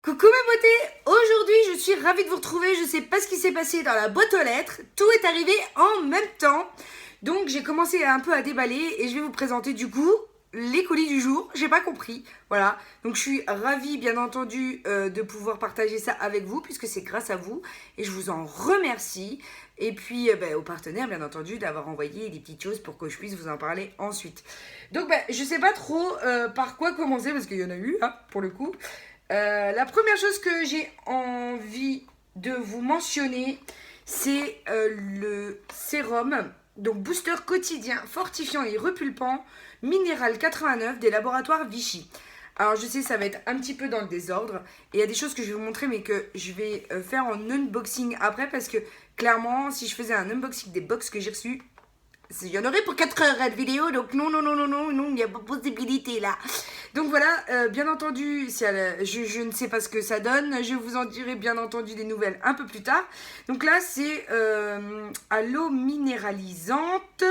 Coucou mes beautés, aujourd'hui je suis ravie de vous retrouver, je sais pas ce qui s'est passé dans la boîte aux lettres, tout est arrivé en même temps. Donc j'ai commencé un peu à déballer et je vais vous présenter du coup les colis du jour, j'ai pas compris, voilà. Donc je suis ravie bien entendu de pouvoir partager ça avec vous puisque c'est grâce à vous et je vous en remercie. Et puis aux partenaires bien entendu d'avoir envoyé des petites choses pour que je puisse vous en parler ensuite. Donc je sais pas trop par quoi commencer parce qu'il y en a eu hein, pour le coup. La première chose que j'ai envie de vous mentionner, c'est le sérum, donc booster quotidien fortifiant et repulpant, minéral 89 des laboratoires Vichy. Alors je sais ça va être un petit peu dans le désordre et il y a des choses que je vais vous montrer mais que je vais faire en unboxing après parce que clairement si je faisais un unboxing des box que j'ai reçus, il y en aurait pour 4 heures de vidéo, donc non, il n'y a pas possibilité là. Donc voilà, bien entendu, je ne sais pas ce que ça donne, je vous en dirai bien entendu des nouvelles un peu plus tard. Donc là, c'est à l'eau minéralisante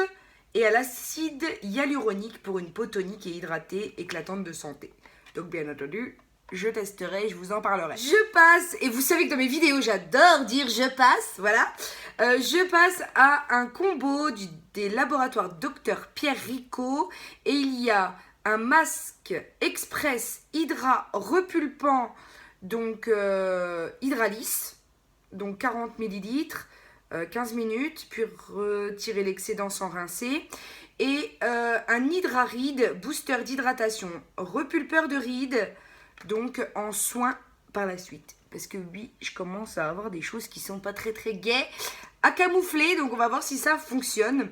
et à l'acide hyaluronique pour une peau tonique et hydratée, éclatante de santé. Donc bien entendu, je testerai, je vous en parlerai. Je passe, et vous savez que dans mes vidéos, j'adore dire je passe, voilà. Je passe à un combo des laboratoires Dr Pierre Ricot. Et il y a un masque express hydra repulpant, donc Hydralis, donc 40 ml, 15 minutes, puis retirer l'excédent sans rincer. Et un Hydra Ride booster d'hydratation, repulpeur de rides, donc en soins par la suite. Parce que oui, je commence à avoir des choses qui sont pas très gaies à camoufler, donc on va voir si ça fonctionne.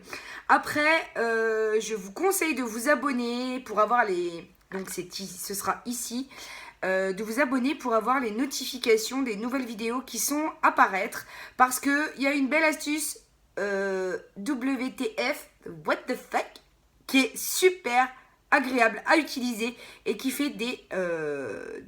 Après, je vous conseille de vous abonner pour avoir les... Donc ce sera ici. De vous abonner pour avoir les notifications des nouvelles vidéos qui sont à paraître. Parce qu'il y a une belle astuce WTF, what the fuck, qui est super agréable à utiliser et qui fait des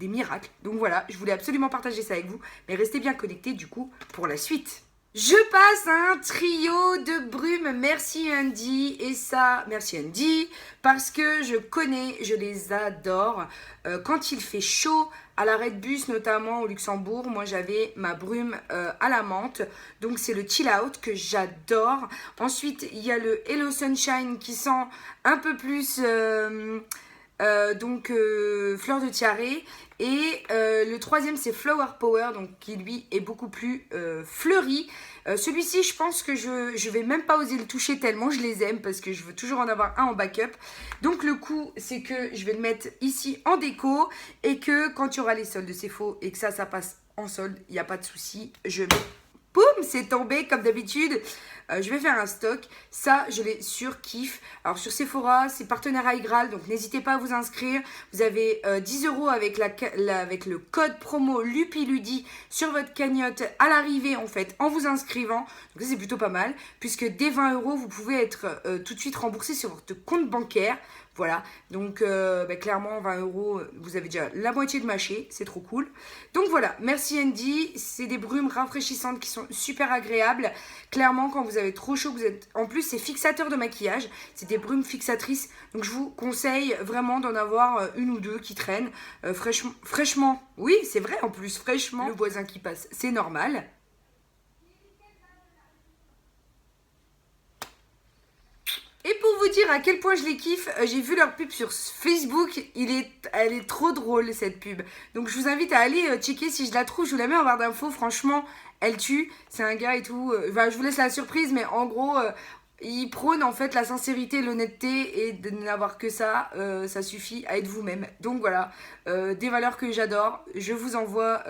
miracles. Donc voilà, je voulais absolument partager ça avec vous, mais restez bien connectés du coup pour la suite. Je passe à un trio de brumes Merci Andy et ça, Merci Andy, parce que je connais, je les adore. Quand il fait chaud, à l'arrêt de bus notamment au Luxembourg, moi j'avais ma brume à la menthe, donc c'est le Chill Out que j'adore. Ensuite il y a le Hello Sunshine qui sent un peu plus fleur de tiare. Et le troisième c'est Flower Power, donc qui lui est beaucoup plus fleuri. Celui-ci je pense que je vais même pas oser le toucher tellement je les aime parce que je veux toujours en avoir un en backup. Donc le coup c'est que je vais le mettre ici en déco et que quand il y aura les soldes c'est faux et que ça passe en solde, il n'y a pas de souci. Je vais... Boum, c'est tombé comme d'habitude. Je vais faire un stock. Ça, je l'ai surkiffe. Alors, sur Sephora, c'est partenaire High Grail. Donc, n'hésitez pas à vous inscrire. Vous avez 10 € avec, avec le code promo LUPILUDI sur votre cagnotte à l'arrivée, en fait, en vous inscrivant. Donc, ça, c'est plutôt pas mal. Puisque dès 20 €, vous pouvez être tout de suite remboursé sur votre compte bancaire. Voilà, donc clairement 20 €, vous avez déjà la moitié de mâché, c'est trop cool. Donc voilà, merci Andy, c'est des brumes rafraîchissantes qui sont super agréables. Clairement quand vous avez trop chaud, vous êtes... En plus c'est fixateur de maquillage, c'est des brumes fixatrices. Donc je vous conseille vraiment d'en avoir une ou deux qui traînent fraîchement. Oui c'est vrai en plus, fraîchement. Le voisin qui passe, c'est normal. Et pour vous dire à quel point je les kiffe, j'ai vu leur pub sur Facebook, elle est trop drôle cette pub. Donc je vous invite à aller checker si je la trouve, je vous la mets en barre d'infos, franchement elle tue, c'est un gars et tout. Enfin je vous laisse la surprise mais en gros il prône en fait la sincérité, l'honnêteté et de n'avoir que ça, ça suffit à être vous-même. Donc voilà, des valeurs que j'adore, je vous envoie,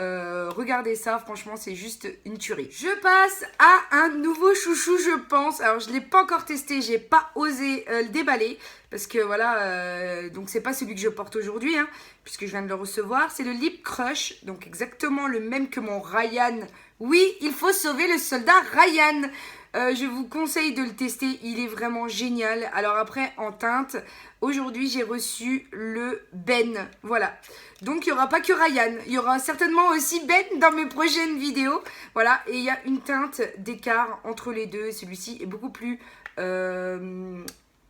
regardez ça, franchement c'est juste une tuerie. Je passe à un nouveau chouchou je pense, alors je ne l'ai pas encore testé, j'ai pas osé le déballer, parce que voilà, donc c'est pas celui que je porte aujourd'hui, hein, puisque je viens de le recevoir, c'est le Lip Crush, donc exactement le même que mon Ryan. Oui, il faut sauver le soldat Ryan. Je vous conseille de le tester, il est vraiment génial. Alors après, en teinte, aujourd'hui j'ai reçu le Ben, voilà. Donc il n'y aura pas que Ryan, il y aura certainement aussi Ben dans mes prochaines vidéos. Voilà, et il y a une teinte d'écart entre les deux, celui-ci est beaucoup plus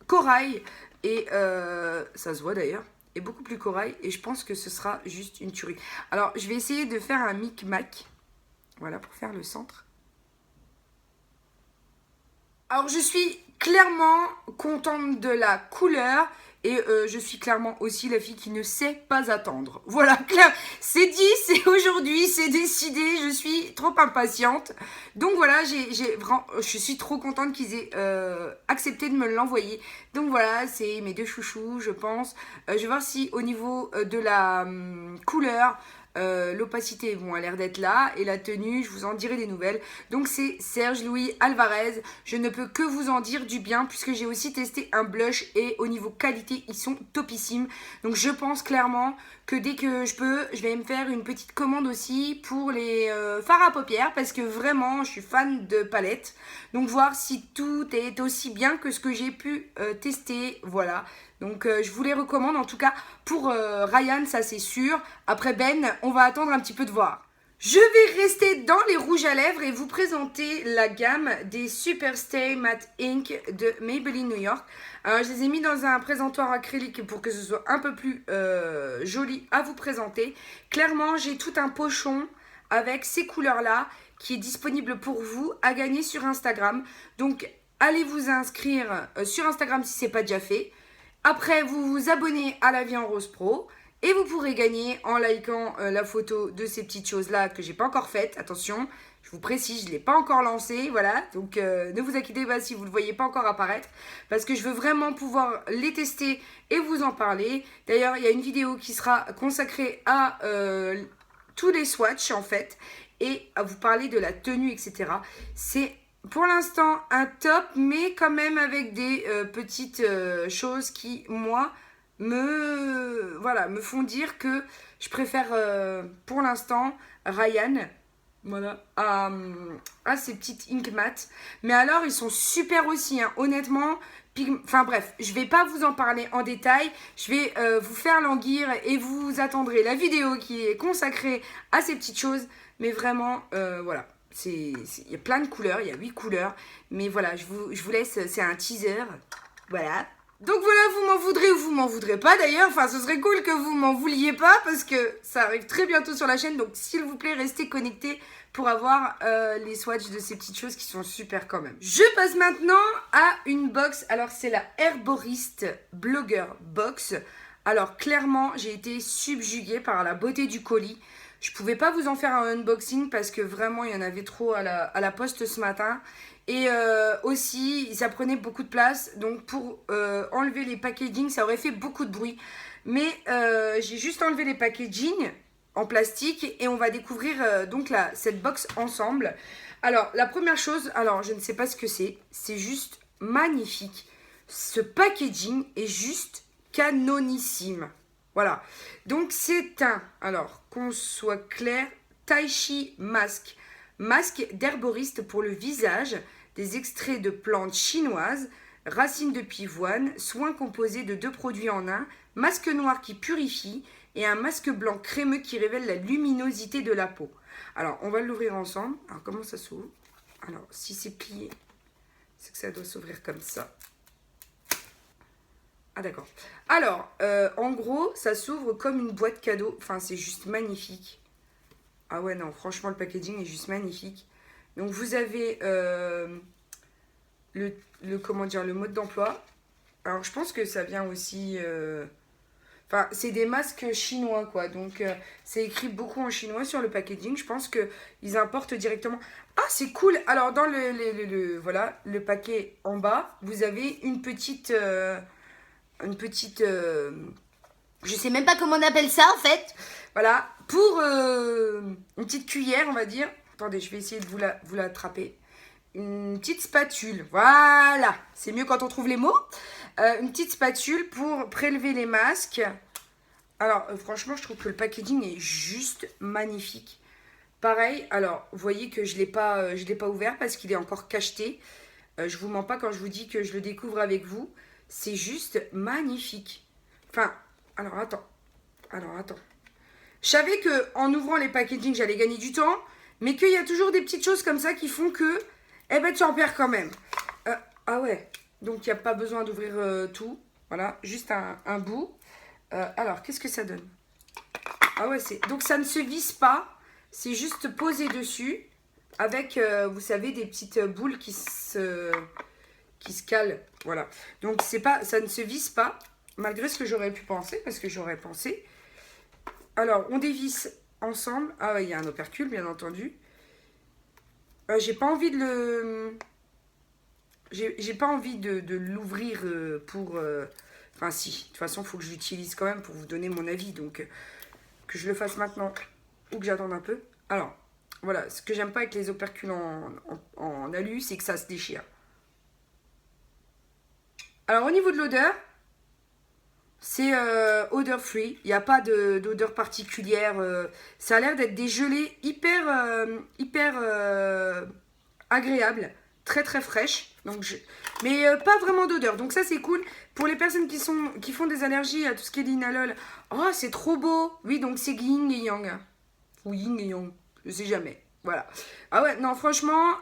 corail. Et ça se voit d'ailleurs. est beaucoup plus corail et je pense que ce sera juste une tuerie. Alors, je vais essayer de faire un micmac. Voilà, pour faire le centre. Alors, je suis clairement contente de la couleur. Et je suis clairement aussi la fille qui ne sait pas attendre. Voilà, clair, c'est dit, c'est aujourd'hui, c'est décidé. Je suis trop impatiente. Donc voilà, je suis trop contente qu'ils aient accepté de me l'envoyer. Donc voilà, c'est mes deux chouchous, je pense. Je vais voir si au niveau de la couleur... l'opacité a l'air d'être là et la tenue, je vous en dirai des nouvelles. Donc c'est Serge Louis Alvarez. Je ne peux que vous en dire du bien puisque j'ai aussi testé un blush et au niveau qualité, ils sont topissimes. Donc je pense clairement que dès que je peux, je vais me faire une petite commande aussi pour les fards à paupières parce que vraiment, je suis fan de palettes. Donc voir si tout est aussi bien que ce que j'ai pu tester. Voilà. Donc je vous les recommande en tout cas pour Ryan, ça c'est sûr. Après Ben, on va attendre un petit peu de voir. Je vais rester dans les rouges à lèvres et vous présenter la gamme des Superstay Matte Ink de Maybelline New York. Alors je les ai mis dans un présentoir acrylique pour que ce soit un peu plus joli à vous présenter. Clairement, j'ai tout un pochon avec ces couleurs-là qui est disponible pour vous à gagner sur Instagram. Donc allez vous inscrire sur Instagram si ce n'est pas déjà fait. Après, vous vous abonnez à La Vie en Rose Pro et vous pourrez gagner en likant la photo de ces petites choses-là que j'ai pas encore faites. Attention, je vous précise, je ne l'ai pas encore lancé, voilà. Donc, ne vous inquiétez pas si vous ne le voyez pas encore apparaître parce que je veux vraiment pouvoir les tester et vous en parler. D'ailleurs, il y a une vidéo qui sera consacrée à tous les swatchs, en fait, et à vous parler de la tenue, etc. C'est... pour l'instant, un top, mais quand même avec des petites choses qui, moi, me font dire que je préfère, pour l'instant, Ryan, voilà, à ces petites ink mat. Mais alors, ils sont super aussi, hein, honnêtement. Enfin bref, je vais pas vous en parler en détail. Je vais vous faire languir et vous attendrez la vidéo qui est consacrée à ces petites choses. Mais vraiment, voilà. Il y a plein de couleurs, il y a 8 couleurs. Mais voilà, je vous laisse, c'est un teaser. Voilà. Donc voilà, vous m'en voudrez ou vous m'en voudrez pas d'ailleurs. Enfin, ce serait cool que vous m'en vouliez pas parce que ça arrive très bientôt sur la chaîne. Donc s'il vous plaît, restez connectés pour avoir les swatchs de ces petites choses qui sont super quand même. Je passe maintenant à une box. Alors c'est la Herboriste Blogger Box. Alors clairement, j'ai été subjuguée par la beauté du colis. Je pouvais pas vous en faire un unboxing parce que vraiment il y en avait trop à la poste ce matin. Et aussi ça prenait beaucoup de place. Donc pour enlever les packaging, ça aurait fait beaucoup de bruit. Mais j'ai juste enlevé les packaging en plastique et on va découvrir donc cette box ensemble. Alors la première chose, alors je ne sais pas ce que c'est juste magnifique. Ce packaging est juste canonissime. Voilà, donc c'est alors qu'on soit clair, Tai Chi Masque. Masque d'herboriste pour le visage, des extraits de plantes chinoises, racines de pivoine, soins composés de 2 produits en un, masque noir qui purifie et un masque blanc crémeux qui révèle la luminosité de la peau. Alors, on va l'ouvrir ensemble. Alors, comment ça s'ouvre? Alors, si c'est plié, c'est que ça doit s'ouvrir comme ça. Ah d'accord. Alors, en gros, ça s'ouvre comme une boîte cadeau. Enfin, c'est juste magnifique. Ah ouais, non, franchement, le packaging est juste magnifique. Donc, vous avez comment dire, le mode d'emploi. Alors, je pense que ça vient aussi... Enfin, c'est des masques chinois, quoi. Donc, c'est écrit beaucoup en chinois sur le packaging. Je pense qu'ils importent directement. Ah, c'est cool. Alors, dans voilà, le paquet en bas, vous avez une petite... je sais même pas comment on appelle ça en fait. Voilà, pour une petite cuillère on va dire. Attendez, je vais essayer de vous l'attraper. Une petite spatule, voilà. C'est mieux quand on trouve les mots. Une petite spatule pour prélever les masques. Alors franchement je trouve que le packaging est juste magnifique. Pareil, alors vous voyez que je l'ai pas ouvert parce qu'il est encore cacheté. Je vous mens pas quand je vous dis que je le découvre avec vous. C'est juste magnifique. Enfin, alors attends. Je savais qu'en ouvrant les packaging, j'allais gagner du temps. Mais qu'il y a toujours des petites choses comme ça qui font que... eh ben, tu en perds quand même. Ah ouais. Donc, il n'y a pas besoin d'ouvrir tout. Voilà, juste un bout. Alors, qu'est-ce que ça donne? Ah ouais, c'est... Donc, ça ne se visse pas. C'est juste posé dessus. Avec, vous savez, des petites boules qui se calent. Voilà. Donc, c'est pas... ça ne se visse pas. Malgré ce que j'aurais pu penser. Parce que j'aurais pensé. Alors, on dévisse ensemble. Ah ouais, il y a un opercule, bien entendu. J'ai pas envie de le... J'ai pas envie de l'ouvrir pour... Enfin, si. De toute façon, il faut que je l'utilise quand même pour vous donner mon avis. Donc, que je le fasse maintenant ou que j'attende un peu. Alors, voilà. Ce que j'aime pas avec les opercules en alu, c'est que ça se déchire. Alors, au niveau de l'odeur, c'est odor free. Il n'y a pas d'odeur particulière. Ça a l'air d'être des gelées hyper agréables. Très, très fraîches. Donc, mais pas vraiment d'odeur. Donc, ça, c'est cool. Pour les personnes qui font des allergies à tout ce qui est linalol. Oh, c'est trop beau. Oui, donc c'est yin et yang. Ou yin et yang. Je sais jamais. Voilà. Ah ouais, non, franchement,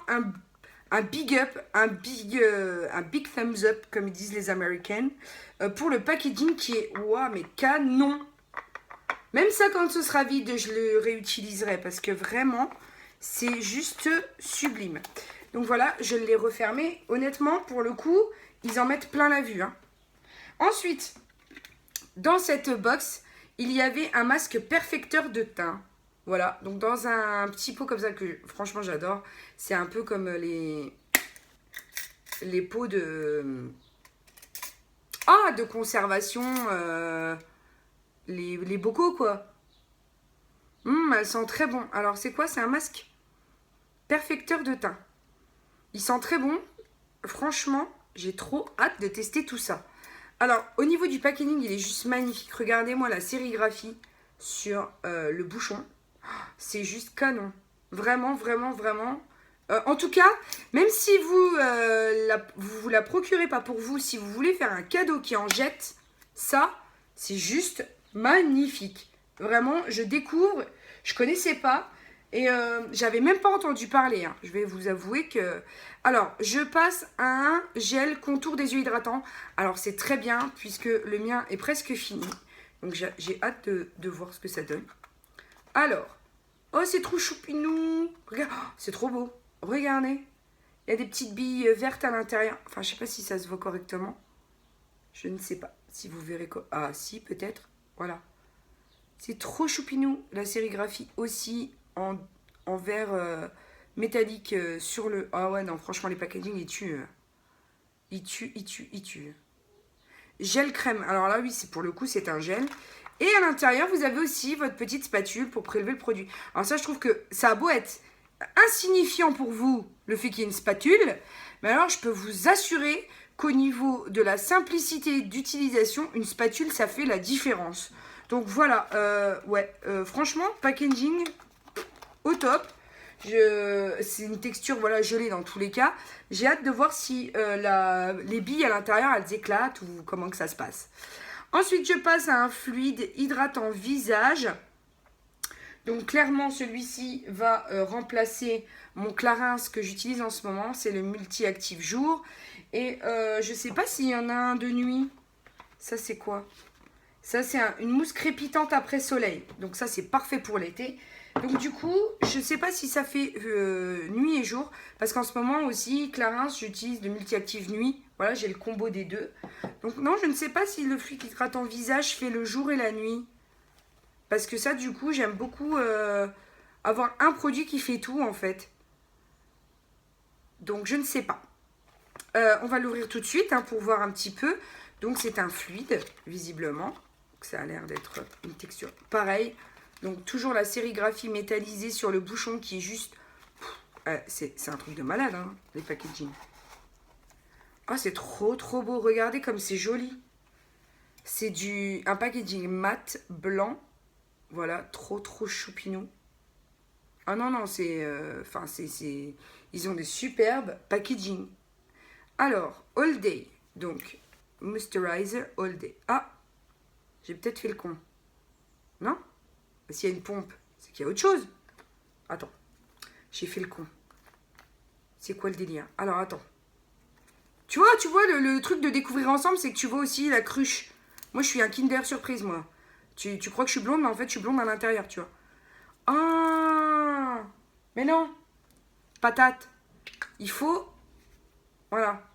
un big up, un big thumbs up, comme ils disent les Américaines, pour le packaging qui est, waouh, mais canon. Même ça, quand ce sera vide, je le réutiliserai parce que vraiment, c'est juste sublime. Donc voilà, je l'ai refermé. Honnêtement, pour le coup, ils en mettent plein la vue. Hein. Ensuite, dans cette box, il y avait un masque perfecteur de teint. Voilà, donc dans un petit pot comme ça que franchement j'adore. C'est un peu comme les pots de... Ah, de conservation, les bocaux quoi. Elle sent très bon. Alors c'est quoi? C'est un masque perfecteur de teint. Il sent très bon. Franchement, j'ai trop hâte de tester tout ça. Alors, au niveau du packaging, il est juste magnifique. Regardez-moi la sérigraphie sur le bouchon. C'est juste canon. Vraiment, vraiment, vraiment. En tout cas, même si vous la procurez pas pour vous, si vous voulez faire un cadeau qui en jette, ça, c'est juste magnifique. Vraiment, je découvre, je connaissais pas et j'avais même pas entendu parler. Hein. Je vais vous avouer que... Alors, je passe à un gel contour des yeux hydratants. Alors, c'est très bien puisque le mien est presque fini. Donc, j'ai hâte de voir ce que ça donne. Alors, oh, c'est trop choupinou. Regarde, oh, c'est trop beau. Regardez. Il y a des petites billes vertes à l'intérieur. Enfin, je sais pas si ça se voit correctement. Je ne sais pas si vous verrez quoi. Ah, si, peut-être. Voilà. C'est trop choupinou. La sérigraphie aussi en verre métallique sur le... Ah ouais, non, franchement, les packaging, ils tuent. Ils tuent. Gel crème. Alors là, oui, c'est pour le coup, c'est un gel. Et à l'intérieur, vous avez aussi votre petite spatule pour prélever le produit. Alors ça, je trouve que ça a beau être insignifiant pour vous, le fait qu'il y ait une spatule. Mais alors, je peux vous assurer qu'au niveau de la simplicité d'utilisation, une spatule, ça fait la différence. Donc voilà, franchement, packaging au top. C'est une texture voilà, gelée dans tous les cas. J'ai hâte de voir si les billes à l'intérieur, elles éclatent ou comment que ça se passe. Ensuite, je passe à un fluide hydratant visage. Donc, clairement, celui-ci va remplacer mon Clarins que j'utilise en ce moment. C'est le Multi-Active Jour. Et je ne sais pas s'il y en a un de nuit. Ça, c'est quoi? Ça, c'est une mousse crépitante après soleil. Donc, ça, c'est parfait pour l'été. Donc, du coup, je ne sais pas si ça fait nuit et jour. Parce qu'en ce moment aussi, Clarins, j'utilise le Multi-Active Nuit. Voilà, j'ai le combo des deux. Donc non, je ne sais pas si le fluide hydratant visage fait le jour et la nuit. Parce que ça, du coup, j'aime beaucoup avoir un produit qui fait tout, en fait. Donc, je ne sais pas. On va l'ouvrir tout de suite hein, pour voir un petit peu. Donc, c'est un fluide, visiblement. Donc, ça a l'air d'être une texture pareille. Donc, toujours la sérigraphie métallisée sur le bouchon qui est juste... c'est un truc de malade, hein, les packaging. Oh, c'est trop beau. Regardez comme c'est joli. C'est un packaging mat blanc. Voilà, trop choupinou. Ah non, c'est... ils ont des superbes packaging. Alors, All Day. Donc, Moisturizer All Day. Ah, j'ai peut-être fait le con. Non? S'il y a une pompe, c'est qu'il y a autre chose. Attends, j'ai fait le con. C'est quoi le délire? Alors, attends. Tu vois le truc de découvrir ensemble, c'est que tu vois aussi la cruche. Moi, je suis un Kinder Surprise, moi. Tu crois que je suis blonde, mais en fait, je suis blonde à l'intérieur, tu vois. Ah, mais non. Patate. Il faut... Voilà.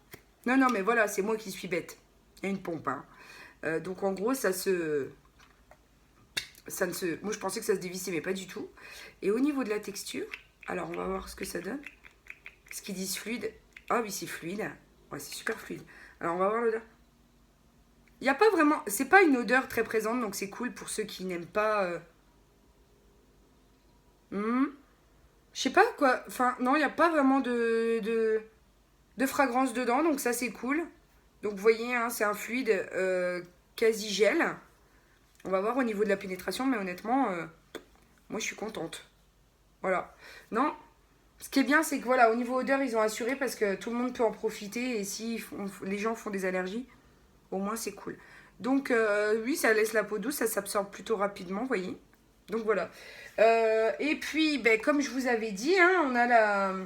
Non, non, mais voilà, c'est moi qui suis bête. Il y a une pompe, hein. Donc, en gros, ça ne se... Moi, je pensais que ça se dévissait, mais pas du tout. Et au niveau de la texture, alors, on va voir ce que ça donne. Ce qu'ils disent fluide. Ah oui, c'est fluide. Ouais, c'est super fluide. Alors, on va voir l'odeur. Il n'y a pas vraiment... C'est pas une odeur très présente, donc c'est cool pour ceux qui n'aiment pas... Je sais pas quoi... Enfin, non, il n'y a pas vraiment de fragrance dedans, donc ça, c'est cool. Donc, vous voyez, hein, c'est un fluide quasi gel. On va voir au niveau de la pénétration, mais honnêtement, moi, je suis contente. Voilà. Non, ce qui est bien, c'est que voilà, au niveau odeur, ils ont assuré parce que tout le monde peut en profiter. Et si les gens font des allergies, au moins, c'est cool. Donc, oui, ça laisse la peau douce, ça s'absorbe plutôt rapidement, vous voyez. Donc, voilà. Et puis, ben, comme je vous avais dit, hein, on a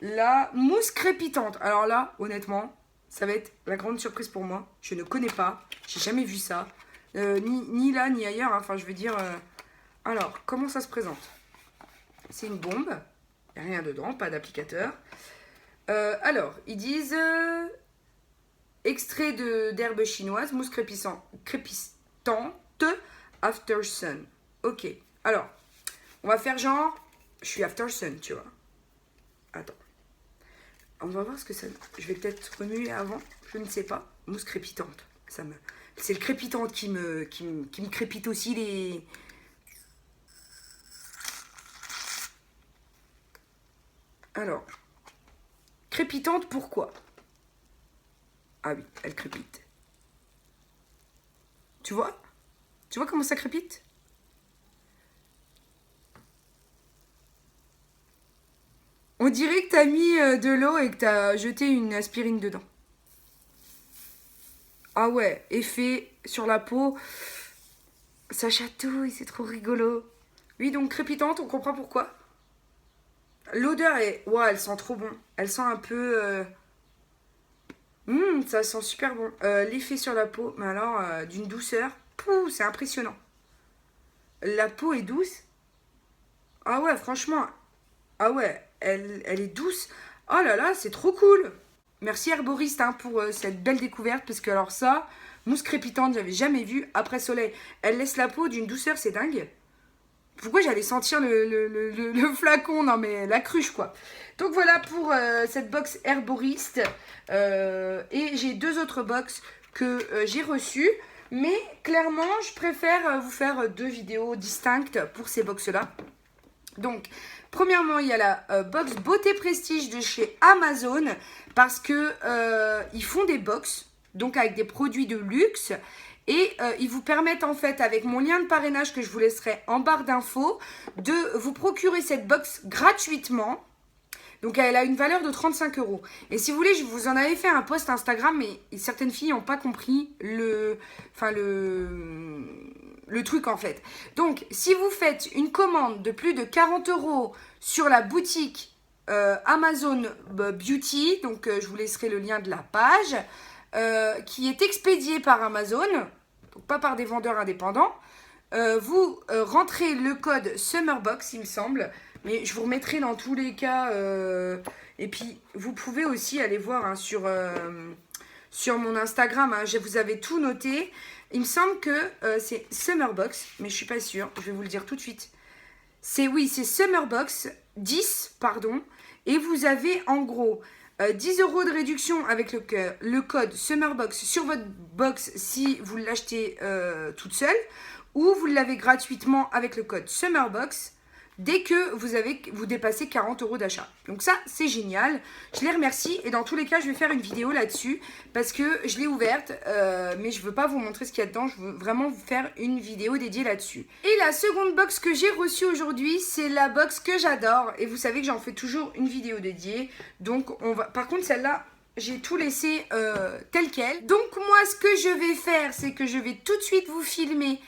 la mousse crépitante. Alors là, honnêtement, ça va être la grande surprise pour moi. Je ne connais pas, j'ai jamais vu ça. Ni là, ni ailleurs. Hein. Enfin, je veux dire... Alors, comment ça se présente? C'est une bombe. Il n'y a rien dedans, pas d'applicateur. Alors, ils disent... extrait d'herbe chinoise, mousse crépitante, after sun. Ok. Alors, on va faire genre... Je suis after sun, tu vois. Attends. On va voir ce que ça... Je vais peut-être remuer avant. Je ne sais pas. Mousse crépitante. C'est le crépitant qui me crépite aussi les... Alors, crépitante, pourquoi? Ah oui, elle crépite. Tu vois? Tu vois comment ça crépite? On dirait que t'as mis de l'eau et que t'as jeté une aspirine dedans. Ah ouais, effet sur la peau. Ça chatouille, c'est trop rigolo. Oui, donc crépitante, on comprend pourquoi. L'odeur est... Ouah, elle sent trop bon. Elle sent un peu... ça sent super bon. L'effet sur la peau, mais alors, d'une douceur. Pouh, c'est impressionnant. La peau est douce. Ah ouais, franchement. Ah ouais, elle est douce. Oh là là, c'est trop cool. Merci Herboriste hein, pour cette belle découverte. Parce que alors ça, mousse crépitante, j'avais jamais vu. Après soleil, elle laisse la peau d'une douceur, c'est dingue. Pourquoi j'allais sentir le flacon? Non mais la cruche quoi. Donc voilà pour cette box Herboriste. Et j'ai deux autres box que j'ai reçues. Mais clairement, je préfère vous faire deux vidéos distinctes pour ces box là. Donc, premièrement, il y a la box Beauté Prestige de chez Amazon. Parce que ils font des box, donc avec des produits de luxe. Et ils vous permettent en fait, avec mon lien de parrainage que je vous laisserai en barre d'infos, de vous procurer cette box gratuitement. Donc elle a une valeur de 35 €. Et si vous voulez, je vous en avais fait un post Instagram, mais certaines filles n'ont pas compris le truc en fait. Donc si vous faites une commande de plus de 40 € sur la boutique Amazon Beauty, donc je vous laisserai le lien de la page, qui est expédiée par Amazon, donc pas par des vendeurs indépendants, vous rentrez le code SUMMERBOX, il me semble, mais je vous remettrai dans tous les cas. Et puis, vous pouvez aussi aller voir hein, sur mon Instagram. Hein, vous avez tout noté. Il me semble que c'est SUMMERBOX, mais je suis pas sûre. Je vais vous le dire tout de suite. C'est SUMMERBOX 10, pardon. Et vous avez en gros 10 € de réduction avec le code SUMMERBOX sur votre box si vous l'achetez toute seule. Ou vous l'avez gratuitement avec le code SUMMERBOX dès que vous dépassez 40 € d'achat. Donc ça, c'est génial. Je les remercie et dans tous les cas, je vais faire une vidéo là-dessus parce que je l'ai ouverte, mais je ne veux pas vous montrer ce qu'il y a dedans. Je veux vraiment vous faire une vidéo dédiée là-dessus. Et la seconde box que j'ai reçue aujourd'hui, c'est la box que j'adore. Et vous savez que j'en fais toujours une vidéo dédiée. Donc, par contre, celle-là, j'ai tout laissé tel quel. Donc, moi, ce que je vais faire, c'est que je vais tout de suite vous filmer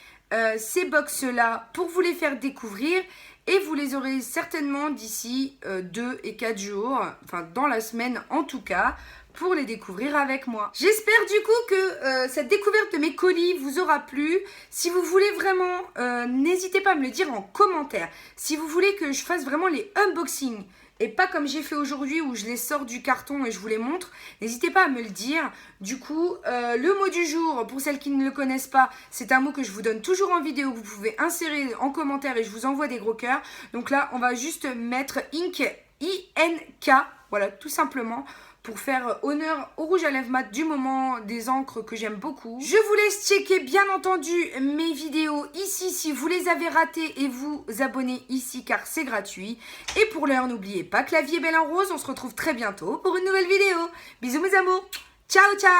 ces box-là pour vous les faire découvrir. Et vous les aurez certainement d'ici 2 et 4 jours, enfin dans la semaine en tout cas, pour les découvrir avec moi. J'espère du coup que cette découverte de mes colis vous aura plu. Si vous voulez vraiment, n'hésitez pas à me le dire en commentaire. Si vous voulez que je fasse vraiment les unboxings et pas comme j'ai fait aujourd'hui où je les sors du carton et je vous les montre, n'hésitez pas à me le dire. Du coup, le mot du jour, pour celles qui ne le connaissent pas, c'est un mot que je vous donne toujours en vidéo, que vous pouvez insérer en commentaire et je vous envoie des gros cœurs. Donc là, on va juste mettre ink, I-N-K, voilà, tout simplement, pour faire honneur au rouge à lèvres mat du moment, des encres que j'aime beaucoup. Je vous laisse checker bien entendu mes vidéos ici si vous les avez ratées et vous abonner ici car c'est gratuit. Et pour l'heure, n'oubliez pas que la vie est belle en rose, on se retrouve très bientôt pour une nouvelle vidéo. Bisous mes amours, ciao ciao.